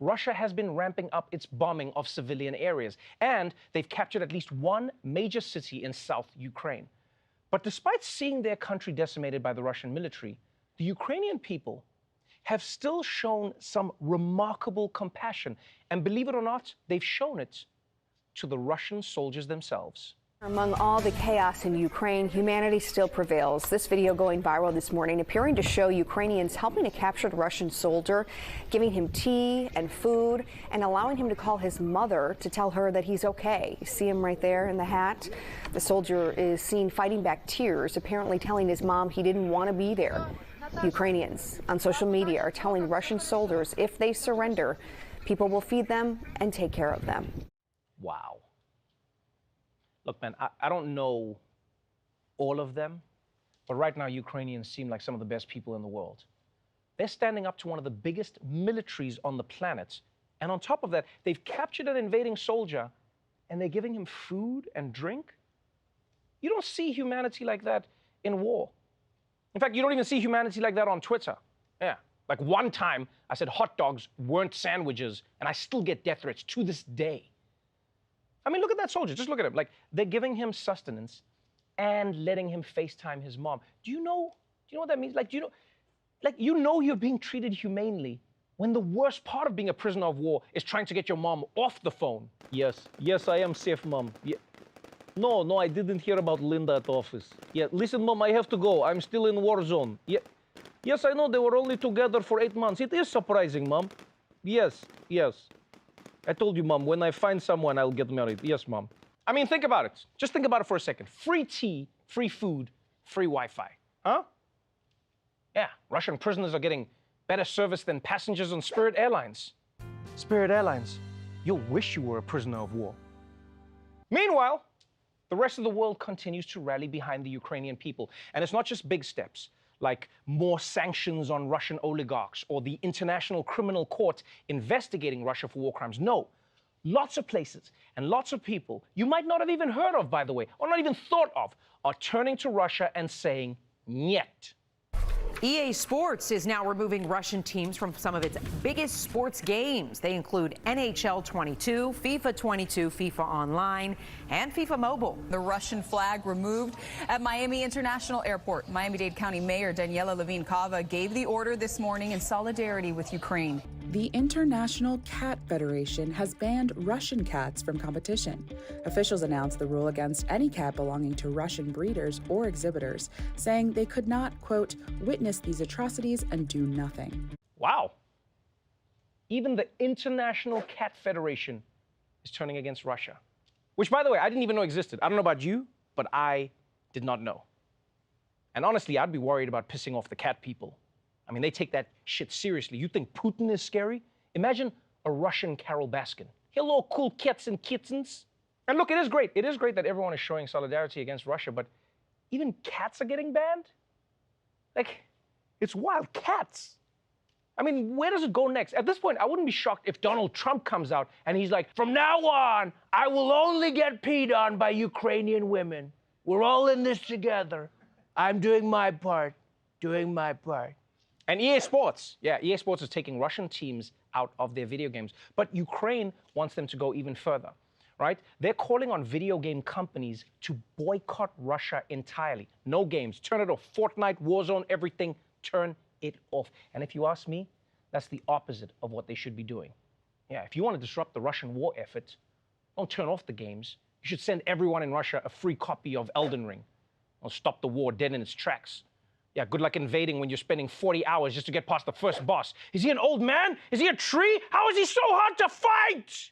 Russia has been ramping up its bombing of civilian areas, and they've captured at least one major city in South Ukraine. But despite seeing their country decimated by the Russian military, the Ukrainian people have still shown some remarkable compassion. And believe it or not, they've shown it to the Russian soldiers themselves. Among all the chaos in Ukraine, humanity still prevails. This video going viral this morning appearing to show Ukrainians helping a captured Russian soldier, giving him tea and food, and allowing him to call his mother to tell her that he's okay. You see him right there in the hat? The soldier is seen fighting back tears, apparently telling his mom he didn't want to be there. Ukrainians on social media are telling Russian soldiers if they surrender, people will feed them and take care of them. Wow. Look, man, I don't know all of them, but right now Ukrainians seem like some of the best people in the world. They're standing up to one of the biggest militaries on the planet. And on top of that, they've captured an invading soldier and they're giving him food and drink. You don't see humanity like that in war. In fact, you don't even see humanity like that on Twitter. Yeah, like one time I said hot dogs weren't sandwiches and I still get death threats to this day. I mean, look at that soldier. Just look at him. Like, they're giving him sustenance and letting him FaceTime his mom. Do you know what that means? Like, you know you're being treated humanely when the worst part of being a prisoner of war is trying to get your mom off the phone. Yes, I am safe, mom. Yeah. No, I didn't hear about Linda at the office. Yeah, listen, mom, I have to go. I'm still in war zone. Yeah. Yes, I know they were only together for 8 months. It is surprising, mom. Yes. I told you, mom, when I find someone, I'll get married. Yes, mom. I mean, think about it. Just think about it for a second. Free tea, free food, free Wi-Fi. Huh? Yeah, Russian prisoners are getting better service than passengers on Spirit Airlines. Spirit Airlines, you'll wish you were a prisoner of war. Meanwhile, the rest of the world continues to rally behind the Ukrainian people. And it's not just big steps, like more sanctions on Russian oligarchs or the International Criminal Court investigating Russia for war crimes. No, lots of places and lots of people you might not have even heard of, by the way, or not even thought of, are turning to Russia and saying, "Niet." EA Sports is now removing Russian teams from some of its biggest sports games. They include NHL 22, FIFA 22, FIFA Online, and FIFA Mobile. The Russian flag removed at Miami International Airport. Miami-Dade County Mayor Daniela Levine-Cava gave the order this morning in solidarity with Ukraine. The International Cat Federation has banned Russian cats from competition. Officials announced the rule against any cat belonging to Russian breeders or exhibitors, saying they could not, quote, witness these atrocities and do nothing. Wow. Even the International Cat Federation is turning against Russia, which, by the way, I didn't even know existed. I don't know about you, but I did not know. And honestly, I'd be worried about pissing off the cat people. I mean, they take that shit seriously. You think Putin is scary? Imagine a Russian Carol Baskin. Hello, cool cats and kittens. And look, it is great. It is great that everyone is showing solidarity against Russia, but even cats are getting banned? Like, it's wild. Cats. I mean, where does it go next? At this point, I wouldn't be shocked if Donald Trump comes out and he's like, from now on, I will only get peed on by Ukrainian women. We're all in this together. I'm doing my part. And EA Sports, EA Sports is taking Russian teams out of their video games. But Ukraine wants them to go even further, right? They're calling on video game companies to boycott Russia entirely. No games. Turn it off. Fortnite, Warzone, everything. Turn it off. And if you ask me, that's the opposite of what they should be doing. Yeah, if you want to disrupt the Russian war effort, don't turn off the games. You should send everyone in Russia a free copy of Elden Ring. Or stop the war dead in its tracks. Yeah, good luck invading when you're spending 40 hours just to get past the first boss. Is he an old man? Is he a tree? How is he so hard to fight?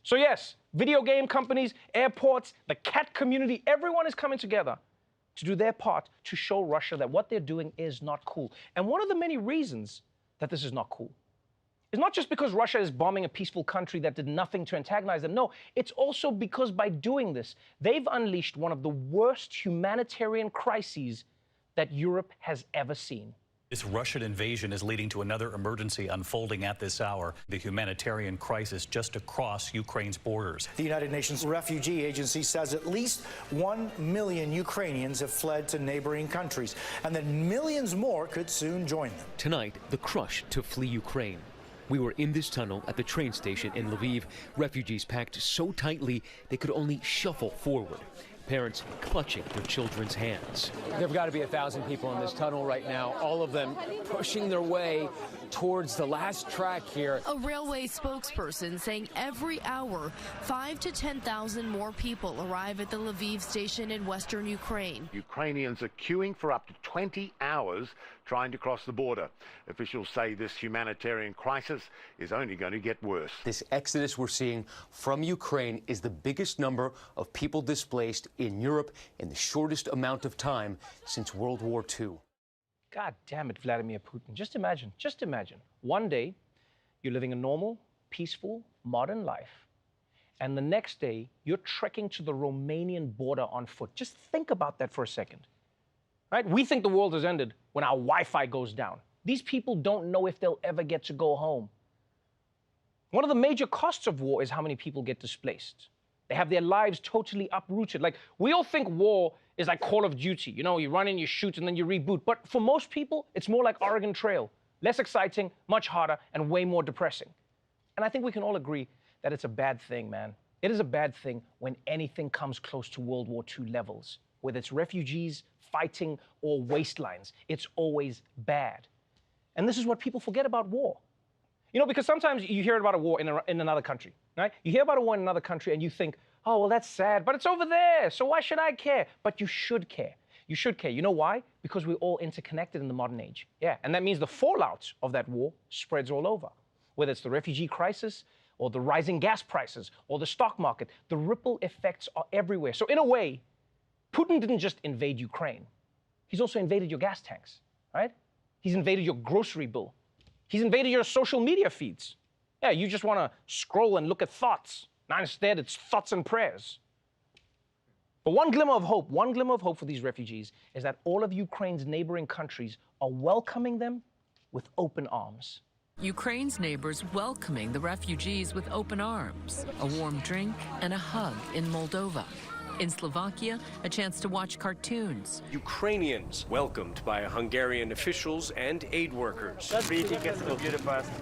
So yes, video game companies, airports, the cat community, everyone is coming together to do their part to show Russia that what they're doing is not cool. And one of the many reasons that this is not cool is not just because Russia is bombing a peaceful country that did nothing to antagonize them. No, it's also because by doing this, they've unleashed one of the worst humanitarian crises that Europe has ever seen. This Russian invasion is leading to another emergency unfolding at this hour, the humanitarian crisis just across Ukraine's borders. The United Nations Refugee Agency says at least 1 million Ukrainians have fled to neighboring countries, and that millions more could soon join them. Tonight, the crush to flee Ukraine. We were in this tunnel at the train station in Lviv. Refugees packed so tightly they could only shuffle forward. Parents clutching their children's hands. There've got to be 1,000 people in this tunnel right now, all of them pushing their way towards the last track here. A railway spokesperson saying every hour, 5,000 to 10,000 more people arrive at the Lviv station in western Ukraine. Ukrainians are queuing for up to 20 hours trying to cross the border. Officials say this humanitarian crisis is only going to get worse. This exodus we're seeing from Ukraine is the biggest number of people displaced in Europe in the shortest amount of time since World War II. God damn it, Vladimir Putin. Just imagine, one day you're living a normal, peaceful, modern life, and the next day you're trekking to the Romanian border on foot. Just think about that for a second, right? We think the world has ended when our Wi-Fi goes down. These people don't know if they'll ever get to go home. One of the major costs of war is how many people get displaced. They have their lives totally uprooted. Like, we all think war is like Call of Duty. You know, you run in, you shoot, and then you reboot. But for most people, it's more like Oregon Trail. Less exciting, much harder, and way more depressing. And I think we can all agree that it's a bad thing, man. It is a bad thing when anything comes close to World War II levels, whether it's refugees, fighting, or wastelands. It's always bad. And this is what people forget about war. You know, because sometimes you hear about a war in another country, right? You hear about a war in another country and you think, oh, well, that's sad, but it's over there, so why should I care? But you should care. You should care. You know why? Because we're all interconnected in the modern age. Yeah, and that means the fallout of that war spreads all over. Whether it's the refugee crisis, or the rising gas prices, or the stock market, the ripple effects are everywhere. So in a way, Putin didn't just invade Ukraine. He's also invaded your gas tanks, right? He's invaded your grocery bill. He's invaded your social media feeds. Yeah, you just want to scroll and look at thoughts. Now instead, it's thoughts and prayers. But one glimmer of hope for these refugees is that all of Ukraine's neighboring countries are welcoming them with open arms. Ukraine's neighbors welcoming the refugees with open arms, a warm drink and a hug in Moldova. In Slovakia, a chance to watch cartoons. Ukrainians welcomed by Hungarian officials and aid workers.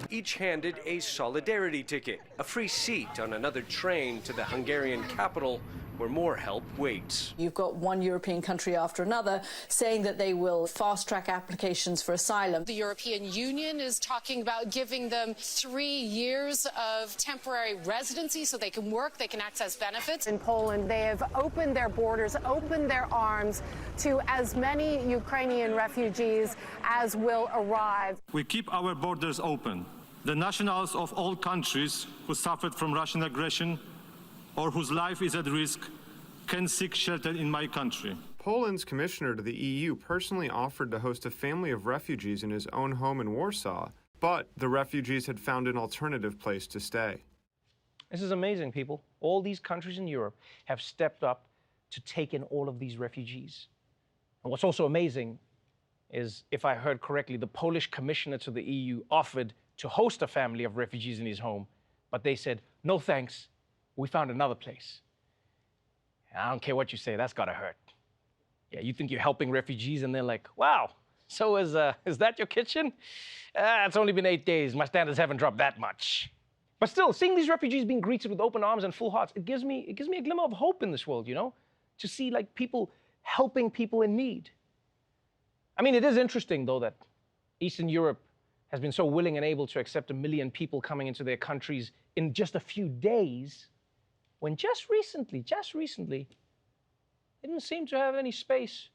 Each handed a solidarity ticket, a free seat on another train to the Hungarian capital, where more help waits. You've got one European country after another saying that they will fast-track applications for asylum. The European Union is talking about giving them 3 years of temporary residency so they can work, they can access benefits. In Poland, they have opened their borders, opened their arms to as many Ukrainian refugees as will arrive. We keep our borders open. The nationals of all countries who suffered from Russian aggression or whose life is at risk can seek shelter in my country. Poland's commissioner to the EU personally offered to host a family of refugees in his own home in Warsaw, but the refugees had found an alternative place to stay. This is amazing, people. All these countries in Europe have stepped up to take in all of these refugees. And what's also amazing is, if I heard correctly, the Polish commissioner to the EU offered to host a family of refugees in his home, but they said, no thanks. We found another place. I don't care what you say, that's gotta hurt. Yeah, you think you're helping refugees and they're like, wow, so is that your kitchen? It's only been 8 days, my standards haven't dropped that much. But still, seeing these refugees being greeted with open arms and full hearts, it gives me a glimmer of hope in this world, you know? To see like people helping people in need. I mean, it is interesting though that Eastern Europe has been so willing and able to accept 1 million people coming into their countries in just a few days, when just recently, they didn't seem to have any space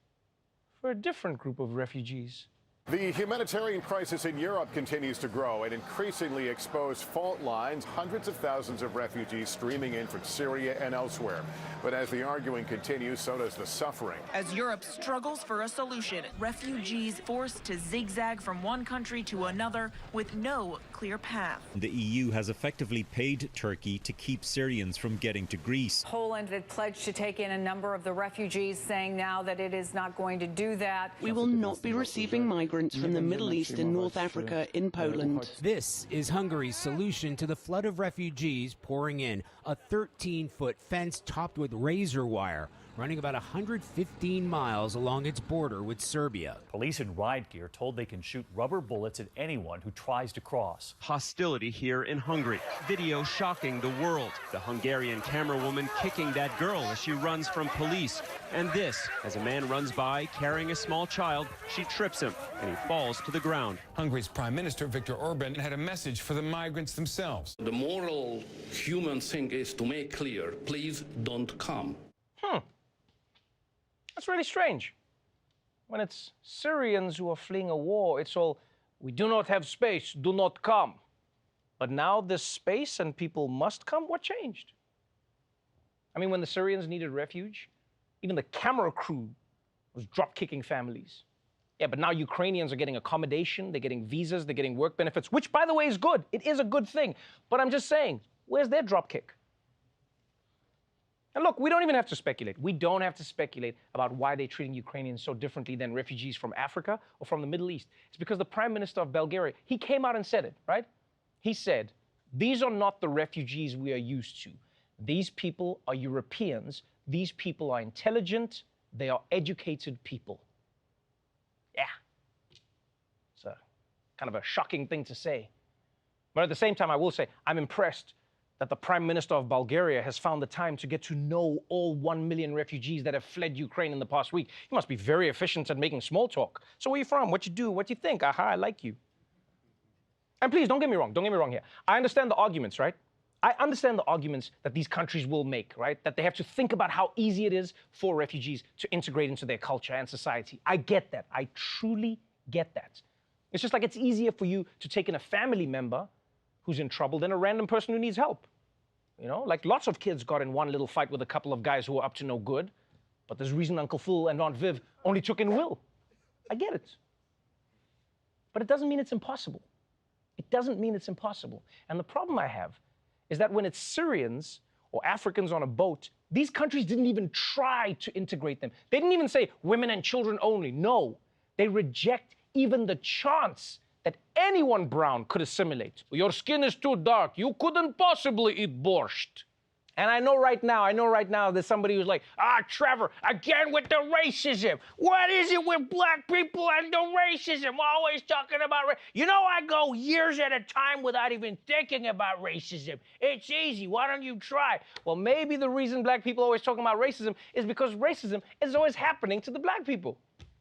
for a different group of refugees. The humanitarian crisis in Europe continues to grow and increasingly expose fault lines, hundreds of thousands of refugees streaming in from Syria and elsewhere. But as the arguing continues, so does the suffering. As Europe struggles for a solution, refugees forced to zigzag from one country to another with no clear path. The EU has effectively paid Turkey to keep Syrians from getting to Greece. Poland had pledged to take in a number of the refugees, saying now that it is not going to do that. We will not be receiving migrants from the Middle East and North Africa in Poland. This is Hungary's solution to the flood of refugees pouring in, a 13-foot fence topped with razor wire. running about 115 miles along its border with Serbia. Police in riot gear told they can shoot rubber bullets at anyone who tries to cross. Hostility here in Hungary. Video shocking the world. The Hungarian camerawoman kicking that girl as she runs from police. And this, as a man runs by carrying a small child, she trips him and he falls to the ground. Hungary's Prime Minister Viktor Orban had a message for the migrants themselves. The moral human thing is to make clear, please don't come. That's really strange. When it's Syrians who are fleeing a war, it's all, we do not have space, do not come. But now there's space and people must come? What changed? I mean, when the Syrians needed refuge, even the camera crew was drop-kicking families. Yeah, but now Ukrainians are getting accommodation, they're getting visas, they're getting work benefits, which, by the way, is good. It is a good thing. But I'm just saying, where's their drop-kick? And look, we don't even have to speculate. We don't have to speculate about why they're treating Ukrainians so differently than refugees from Africa or from the Middle East. It's because the Prime Minister of Bulgaria, he came out and said it, right? He said, these are not the refugees we are used to. These people are Europeans. These people are intelligent. They are educated people. Yeah. It's a kind of a shocking thing to say. But at the same time, I will say, I'm impressed that the Prime Minister of Bulgaria has found the time to get to know all 1 million refugees that have fled Ukraine in the past week. He must be very efficient at making small talk. So where are you from? What you do? What you think? Aha, I like you. And please, don't get me wrong. Don't get me wrong here. I understand the arguments, right? I understand the arguments that these countries will make, right? That they have to think about how easy it is for refugees to integrate into their culture and society. I get that. I truly get that. It's just like it's easier for you to take in a family member who's in trouble than a random person who needs help. You know, like lots of kids got in one little fight with a couple of guys who were up to no good, but there's a reason Uncle Phil and Aunt Viv only took in Will. I get it. But it doesn't mean it's impossible. It doesn't mean it's impossible. And the problem I have is that when it's Syrians or Africans on a boat, these countries didn't even try to integrate them. They didn't even say women and children only. No, they reject even the chance that anyone brown could assimilate. Your skin is too dark. You couldn't possibly eat borscht. And I know right now there's somebody who's like, Trevor, again with the racism. What is it with black people and the racism? Always talking about race. You know, I go years at a time without even thinking about racism. It's easy. Why don't you try? Well, maybe the reason black people are always talking about racism is because racism is always happening to the black people.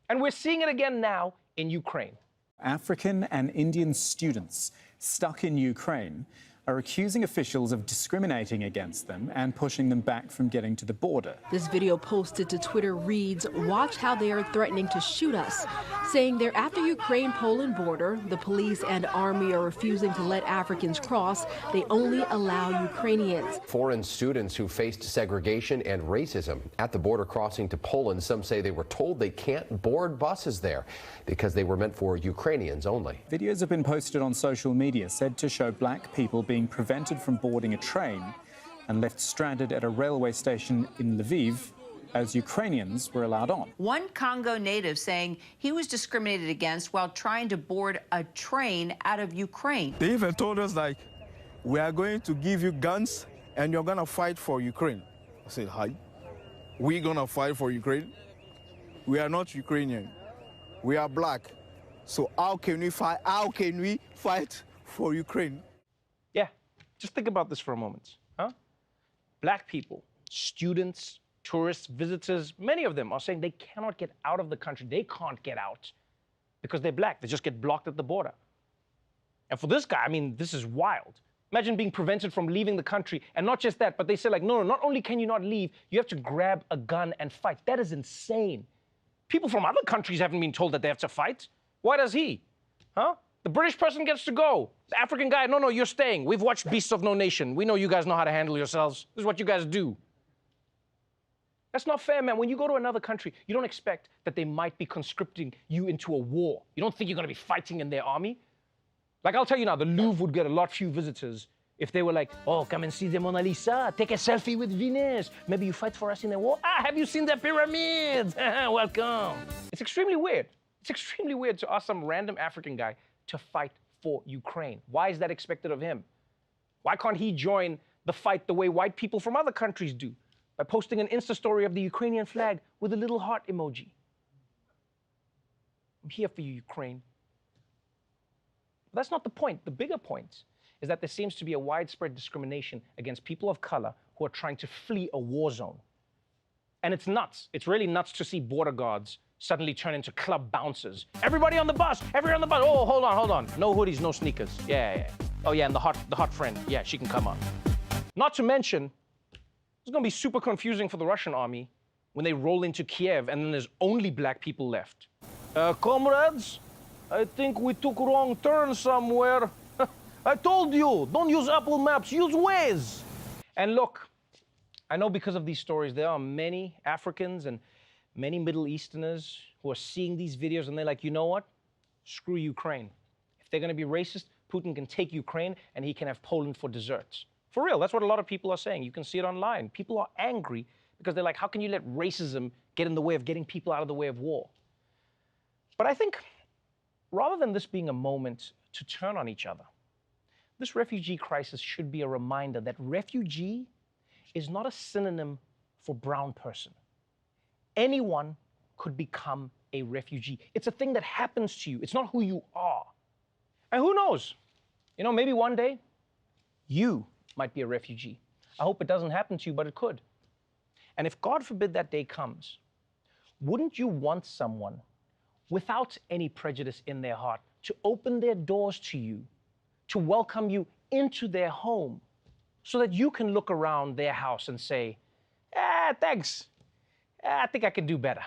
And we're seeing it again now in Ukraine. African and Indian students stuck in Ukraine are accusing officials of discriminating against them and pushing them back from getting to the border. This video posted to Twitter reads, "Watch how they are threatening to shoot us," saying they're at the Ukraine-Poland border. The police and army are refusing to let Africans cross. They only allow Ukrainians. Foreign students who faced segregation and racism at the border crossing to Poland. Some say they were told they can't board buses there because they were meant for Ukrainians only. Videos have been posted on social media said to show black people being prevented from boarding a train and left stranded at a railway station in Lviv as Ukrainians were allowed on. One Congo native saying he was discriminated against while trying to board a train out of Ukraine. They even told us, like, we are going to give you guns and you're going to fight for Ukraine. I said, hi, we're going to fight for Ukraine? We are not Ukrainian. We are black. So how can we fight? How can we fight for Ukraine? Yeah, just think about this for a moment, huh? Black people, students, tourists, visitors, many of them are saying they cannot get out of the country. They can't get out because they're black. They just get blocked at the border. And for this guy, I mean, this is wild. Imagine being prevented from leaving the country. And not just that, but they say like, no, not only can you not leave, you have to grab a gun and fight. That is insane. People from other countries haven't been told that they have to fight. Why does he? Huh? The British person gets to go. The African guy, no, you're staying. We've watched Beasts of No Nation. We know you guys know how to handle yourselves. This is what you guys do. That's not fair, man. When you go to another country, you don't expect that they might be conscripting you into a war. You don't think you're going to be fighting in their army. Like, I'll tell you now, the Louvre would get a lot few visitors if they were like, oh, come and see the Mona Lisa, take a selfie with Venus. Maybe you fight for us in a war. Have you seen the pyramids? Welcome. It's extremely weird. It's extremely weird to ask some random African guy to fight for Ukraine. Why is that expected of him? Why can't he join the fight the way white people from other countries do? by posting an Insta story of the Ukrainian flag with a little heart emoji. I'm here for you, Ukraine. But that's not the point. The bigger point is that there seems to be a widespread discrimination against people of color who are trying to flee a war zone. And it's nuts. It's really nuts to see border guards suddenly turn into club bouncers. Everybody on the bus! Everybody on the bus! Oh, hold on. No hoodies, no sneakers. Yeah. Oh yeah, and the hot friend. Yeah, she can come on. Not to mention, it's gonna be super confusing for the Russian army when they roll into Kiev and then there's only black people left. Comrades, I think we took wrong turn somewhere. I told you, don't use Apple Maps, use Waze. And look, I know because of these stories, there are many Africans and many Middle Easterners who are seeing these videos and they're like, you know what? Screw Ukraine. If they're gonna be racist, Putin can take Ukraine and he can have Poland for dessert. For real, that's what a lot of people are saying. You can see it online. People are angry because they're like, how can you let racism get in the way of getting people out of the way of war? But I think rather than this being a moment to turn on each other, this refugee crisis should be a reminder that refugee is not a synonym for brown person. Anyone could become a refugee. It's a thing that happens to you. It's not who you are. And who knows? You know, maybe one day you might be a refugee. I hope it doesn't happen to you, but it could. And if God forbid that day comes, wouldn't you want someone without any prejudice in their heart to open their doors to you, to welcome you into their home, so that you can look around their house and say, thanks, I think I could do better.